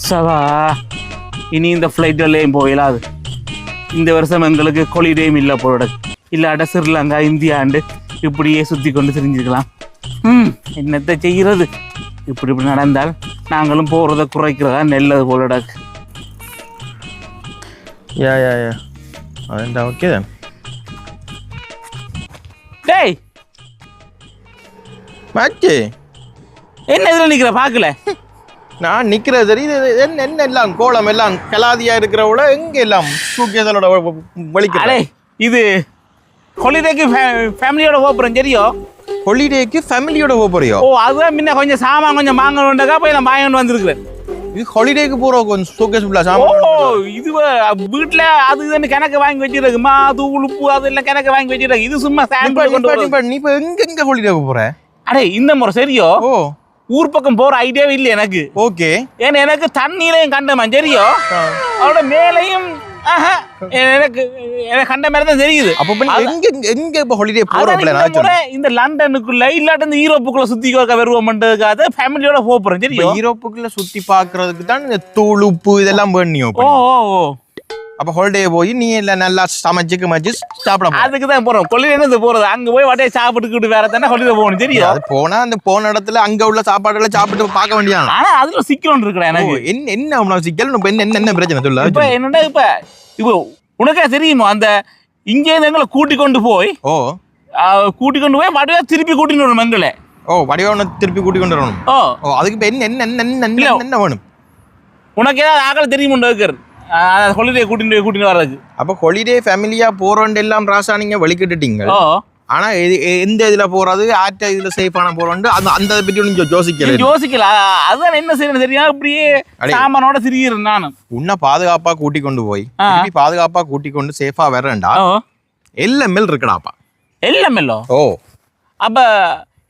சவா இனி இந்த ஃப்ளைட்லையும் போயிடாது. இந்த வருஷம் எங்களுக்கு ஹாலிடேயும் இல்லை போட. இல்லாட்ட ஸ்ரீலங்கா இந்தியாண்டு இப்படியே சுற்றி கொண்டு தெரிஞ்சுக்கலாம். என்னத்தை செய்கிறது? இப்படி இப்படி நடந்தால் நாங்களும் போகிறத குறைக்கிறதா நல்லது போலடாக்கு. ஓகே தான். டேய் மாச்சி என்ன இதில் நிற்கிற பார்க்கல? நான் நிற்கிறது தெரியுது. என்ன எல்லாம் கோலம் எல்லாம் கலாதியா இருக்கிறவள எங்க எல்லாம் சூக்கியதோட வலிக்கிறே. இது ஹாலிடேக்கு ஃபேமிலியோட போகிறோம் தெரியும். ஹாலிடேக்கு ஃபேமிலியோட போறியோ? ஓ அதுதான் முன்ன கொஞ்சம் சாமான் கொஞ்சம் வாங்கணுண்டக்கா போய் நான் வாங்கிட்டு வந்துருக்குறேன். இது ஹாலிடேக்கு போகிறோம் கொஞ்சம் ஷோகேஸ் ஃபுல்லாக சாமான். ஓ இது வீட்டில் அது இதுன்னு கணக்கு வாங்கி வச்சிருக்கு. மாது உளுப்பு அதெல்லாம் கணக்கு வாங்கி வச்சிருக்கு. இது சும்மா சாம்பிள் கொண்டு. நீ இப்போ எங்க ஹாலிடேக்கு போற? அடே இந்த முறை சரியோ ஊர் பக்கம் போற ஐடியாவே இல்லை எனக்கு. ஓகே ஏன்னா எனக்கு தண்ணியிலையும் கண்டமா தெரியும், அவரோட மேலையும் எனக்கு கண்ட மாதிரி தான் தெரியுது. எங்க இப்ப ஹாலிடே போறோம்? இந்த லண்டனுக்குள்ள இல்லாட்ட இந்த யூரோப்புக்குள்ள சுத்தி வருவோம்ன்றதுக்காக ஃபேமிலியோட போறோம். தெரியும் யூரோப்புக்குள்ள சுத்தி பாக்குறதுக்கு தான் இந்த தூள் உப்பு இதெல்லாம் வேணும். அப்ப ஹாலிடே போய் நீ எல்லாம் நல்லா சமைச்சுக்கு மச்சு சாப்பிட. அதுக்கு தான் போறோம். கொள்ளையில போறது அங்க போய் வடையை சாப்பிட்டுக்கிட்டு வேற தானே ஹாலிடே போகணும். தெரியும் அது போனா அந்த போன இடத்துல அங்க உள்ள சாப்பாடுகளை சாப்பிட்டு பார்க்க வேண்டியது. ஆனா அதுல சிக்கல் இருக்கிறேன் எனக்கு. என்ன சிக்கல் என்ன பிரச்சனை சொல்ல? இப்ப என்னடா இப்ப உனக்கே தெரியுமா அந்த இங்கே இருந்து எங்களை கூட்டி கொண்டு போய் வடிவா திருப்பி கூட்டிட்டு வரணும் எங்களை. வடிவா திருப்பி கூட்டி கொண்டு வரணும். அதுக்கு இப்ப என்ன வேணும்? உனக்கு ஏதாவது ஆகல தெரியுமா இருக்கிறது ஹாலிடே கூட்டிட்டு வர்றதுக்கு? அப்ப ஹாலிடே ஃபேமிலியா போறோம் எல்லாம் ராசா நீங்க வலிக்கிட்டுட்டீங்க. ஆனா எந்த இதுல போறது ஆட்ட இதுல சேஃபான போறோம் அந்த பத்தி நீங்க யோசிக்கல. அதுதான் என்ன செய்யணும் தெரியும். அப்படியே சாமானோட திரிகிறேன் நான். உன்னை பாதுகாப்பா கூட்டி கொண்டு போய் பாதுகாப்பா கூட்டி கொண்டு சேஃபா வரேன்டா. எல்எம்எல் இருக்குடாப்பா. எல்எம்எல்லோ? அப்ப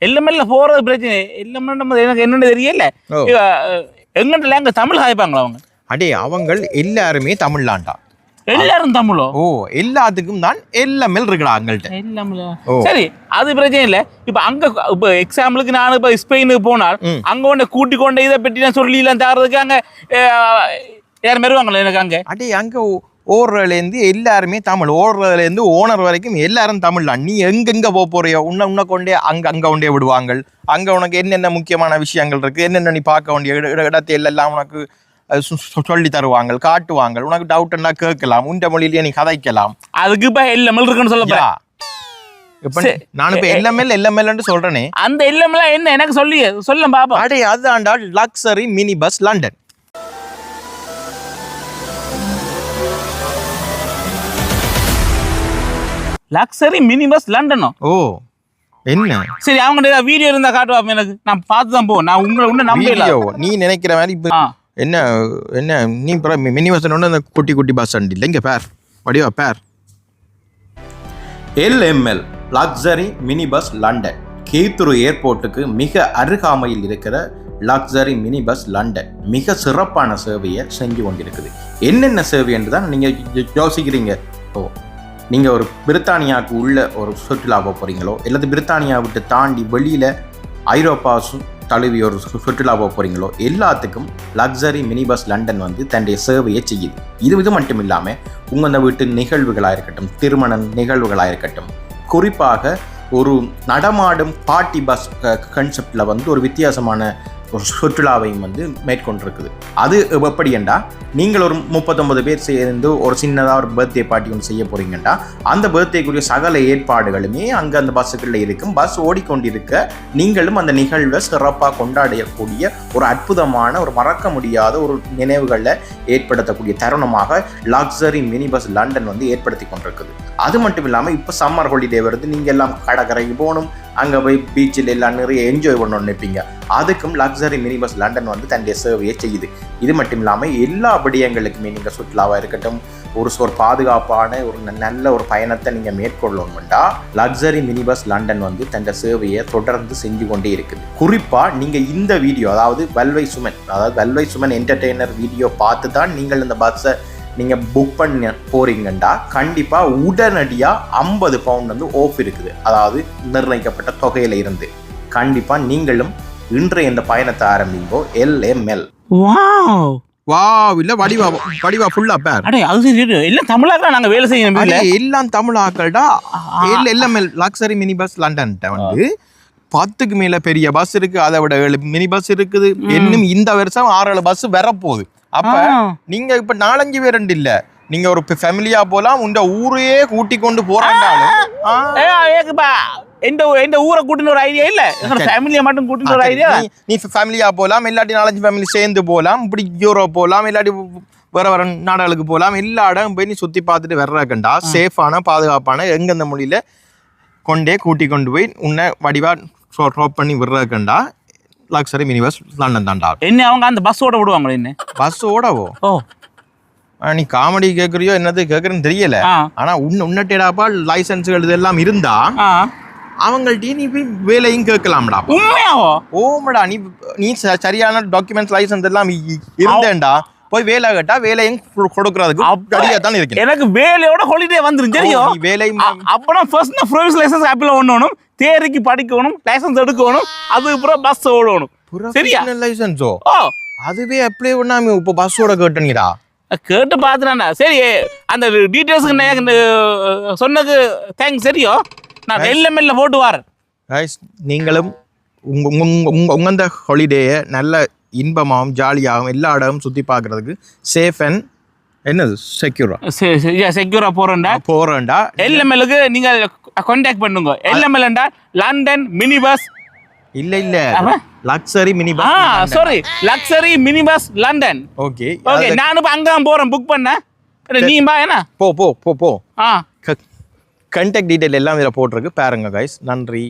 எல்எம்எல்ல போறது பிரச்சனை. எல்எம்எல் எனக்கு என்னன்னு தெரியல. எங்கிட்ட லேங்குவேஜ் தமிழ் காய்ப்பாங்களா அவங்க? அடே அவங்க எல்லாருமே தமிழ்லாண்டா. எல்லாரும் தமிழோ? எல்லாத்துக்கும் தான் எல்எம்எல் இருக்குடா அங்கள்ட்ட. சரி அது பிரச்சனை இல்ல. இப்ப அங்க இப்ப எக்ஸாம்பிளுக்கு நான் இப்ப ஸ்பெயினுக்கு போனால் அங்க ஒண்ணு கூட்டி கொண்டு இதை பற்றி நான் சொல்லி எல்லாம் தரதுக்கு அங்க யாரும் வருவாங்களா எனக்கு அங்க? அடே அங்க ஓடுறதுல இருந்து எல்லாருமே தமிழ், ஓடுறதுல இருந்து ஓனர் வரைக்கும் எல்லாரும் தமிழ் தான். நீ எங்கெங்க போறியோ உன்னை கொண்டே அங்க கொண்டே விடுவாங்க. அங்க உனக்கு என்னென்ன முக்கியமான விஷயங்கள் இருக்கு, என்னென்ன நீ பார்க்க வேண்டிய இடத்தை எல்லாம் உனக்கு சொல்லி தருவாங்க, காட்டுவாங்க. உனக்கு டவுட்னா கேட்கலாம், உண்ட மொழியிலேயே நீ கதைக்கலாம். அதுக்கு இப்ப எல்எம்எல் இருக்குன்னு சொல்ல நான் இப்ப எல்எம்எல் சொல்றேனே. அந்த எல்எம்எல் என்ன எனக்கு சொல்ல பாப்பா. அடே அதுதான்டா luxury mini bus London. Luxury mini bus லண்டனோ? என்ன சரி அவங்க வீடியோ இருந்தா காட்டுவாப்ப எனக்கு. நான் பார்த்து தான் போவேன். நான் உங்களை நம்பல. நீ நினைக்கிற மாதிரி இப்ப என்ன நீ மினி பஸ் அந்த குட்டி பஸ் ஸ்டாண்ட் இல்லை. இங்க பேர் வடிவா பேர் LML luxury mini bus London. Heathrow ஏர்போர்ட்டுக்கு மிக அருகாமையில் இருக்கிற லக்ஸரி மினி பஸ் லண்டன் மிக சிறப்பான சேவையை செஞ்சு கொண்டிருக்குது. என்னென்ன சேவை என்று தான் நீங்க யோசிக்கிறீங்க. நீங்கள் ஒரு பிரித்தானியாவுக்கு உள்ள ஒரு சுற்றுலா போகிறீங்களோ, எல்லாத்தையும் பிரித்தானியா விட்டு தாண்டி வெளியில் ஐரோப்பா தழுவி ஒரு சுற்றுலா போகிறீங்களோ, எல்லாத்துக்கும் லக்ஸரி மினி பஸ் லண்டன் தன்னுடைய சேவையை செய்யுது. இது மட்டும் இல்லாமல் உங்கள் வீட்டு நிகழ்வுகளாக இருக்கட்டும், திருமண நிகழ்வுகளாக இருக்கட்டும், குறிப்பாக ஒரு நடமாடும் பார்ட்டி பஸ் கன்செப்டில் ஒரு வித்தியாசமான ஒரு சுற்றுலாவையும் மேற்கொண்டிருக்குது. அது எப்படி என்றா, நீங்கள் ஒரு 39 பேர் சேர்ந்து ஒரு சின்னதாக ஒரு பர்த்டே பார்ட்டி ஒன்று செய்ய போறீங்கண்டா அந்த பர்த்டேக்குரிய சகல ஏற்பாடுகளுமே அங்கே அந்த பஸ்ஸுக்குள்ள இருக்கும். பஸ் ஓடிக்கொண்டிருக்க நீங்களும் அந்த நிகழ்வை சிறப்பாக கொண்டாடக்கூடிய ஒரு அற்புதமான ஒரு மறக்க முடியாத ஒரு நினைவுகளில் ஏற்படுத்தக்கூடிய தருணமாக லக்ஸரி மினி பஸ் லண்டன் ஏற்படுத்தி கொண்டிருக்குது. அது மட்டும் இல்லாமல் இப்போ சம்மர் ஹாலிடே வருது. நீங்கள் எல்லாம் கடற்கரைக்கு போகணும், அங்கே போய் பீச்சில் எல்லாம் நிறைய என்ஜாய் பண்ணணும்னு நினைப்பீங்க. அதுக்கும் லக்ஸரி மினி பஸ் லண்டன் தன்னுடைய சேவையை செய்யுது. இது மட்டும் இல்லாமல் எல்லா விடயங்களுக்குமே நீங்கள் சுற்றுலாவாக இருக்கட்டும், ஒரு பாதுகாப்பான ஒரு நல்ல ஒரு பயணத்தை நீங்கள் மேற்கொள்ளணும்டா லக்ஸரி மினி பஸ் லண்டன் தன்னுடைய சேவையை தொடர்ந்து செஞ்சு கொண்டே இருக்குது. குறிப்பாக நீங்கள் இந்த வீடியோ, அதாவது வல்வை சுமன் என்டர்டெய்னர் வீடியோ பார்த்து தான் நீங்கள் இந்த பஸ்ஸை நீங்கள் புக் பண்ண போறீங்கண்டா கண்டிப்பாக உடனடியாக 50 பவுண்ட் ஆஃப் இருக்குது. அதாவது நிர்ணயிக்கப்பட்ட தொகையில இருந்து கண்டிப்பாக நீங்களும் இன்றைய இந்த பயணத்தை ஆரம்பிங்கோ. எல்எம்எல். வாவ், வாவ் இல்ல வடிவா ஃபுல்லா பேர் அடே அது சரி எல்லாம் தமிழாக்கா நாங்க வேலை செய்யணும் இல்ல எல்லாம் தமிழ் ஆக்கள்டா எல்லாமே லக்ஸரி மினி பஸ் லண்டன்ட்ட வந்து 10க்கு மேல பெரிய பஸ் இருக்கு, அதை விட 7 மினி பஸ் இருக்குது. இன்னும் இந்த வருஷம் 6-7 பஸ் வரப்போகுது. அப்ப நீங்க இப்ப 4-5 பேர் இல்ல, நீங்க ஒரு ஃபேமிலியா போலாம், உங்க ஊரையே கூட்டி கொண்டு போறாண்டாலும் எந்த ஊரை கூட்டின ஒரு ஐடியா இல்ல, ஃபேமிலியா மட்டும் கூட்டின ஒரு ஐடியா. நீ ஃபேமிலியா போலாம், இல்லாட்டி 4-5 ஃபேமிலி சேர்ந்து போலாம், இப்படி யூரோப் போலாம், இல்லாட்டி வேற நாடுகளுக்கு போலாம். எல்லா இடம் போய் நீ சுத்தி பார்த்துட்டு வர்றக்கண்டா சேஃபான பாதுகாப்பான எங்கெந்த மொழியில கொண்டே கூட்டி கொண்டு போய் உன்னை வடிவா ட்ராப் பண்ணி விடுறதுக்கண்டா லக்ஸரி மினி பஸ் லண்டன் தாண்டா. என்ன அவங்க அந்த பஸ் ஓட விடுவாங்களே? என்ன பஸ் ஓடவோ? ஓ நீ காமெடி கேட்குறியோ என்னது கேட்குறேன்னு தெரியல. ஆனா உன்னட்டேடாப்பா லைசன்ஸுகள் இதெல்லாம் இருந்தா அவங்கள்ட்ட நீ போய் வேலையும் கேட்கலாம்டா. உண்மையாவோ? ஓமடா, நீ சரியான டாக்குமெண்ட்ஸ் லைசன்ஸ் எல்லாம் இருந்தேன்டா போய் வேலை கேட்டா வேலையும் கொடுக்கறதுக்கு ரெடியா தான் இருக்கு. எனக்கு வேலையோட ஹாலிடே வந்துரும் தெரியும். வேலை அப்பறம் ஃபர்ஸ்ட் நான் ப்ரொவிஷனல் லைசன்ஸ் அப்ளை பண்ணனும், தேரிக்கு படிக்கணும், லைசன்ஸ் எடுக்கணும், அதுக்கப்புறம் பஸ் ஓடணும். சரியா? லைசன்ஸோ அதுவே அப்ளை பண்ணாம இப்ப பஸ்ஸோட கேட்டீங்கடா. கேட்டு பாத்துறான்டா. சரி அந்த டீடைல்ஸ்க்கு சொன்னது தேங்க்ஸ். சரியோ நான் எல்எம்எல்ல போட்டு வரேன். கைஸ் நீங்களும் உங்க ஹாலிடேயை நல்ல இன்பமாகவும் ஜாலியாகவும் எல்லா இடமும் சுற்றி பார்க்கறதுக்கு சேஃப் அண்ட் என்னது செக்யூரா போறேன்டா. எல்எம்எல்லுக்கு நீங்க கான்டாக்ட் பண்ணுங்க. எல்எம்எல் லண்டன் மினி பஸ் இல்ல luxury mini bus. Sorry luxury mini bus London. Okay நான் இப்ப அங்க போறேன் புக் பண்ண. நீ பா என்ன போ கான்டாக்ட் டீடைல் எல்லாம் இதில் போட்டிருக்கு பாருங்க கைஸ். நன்றி.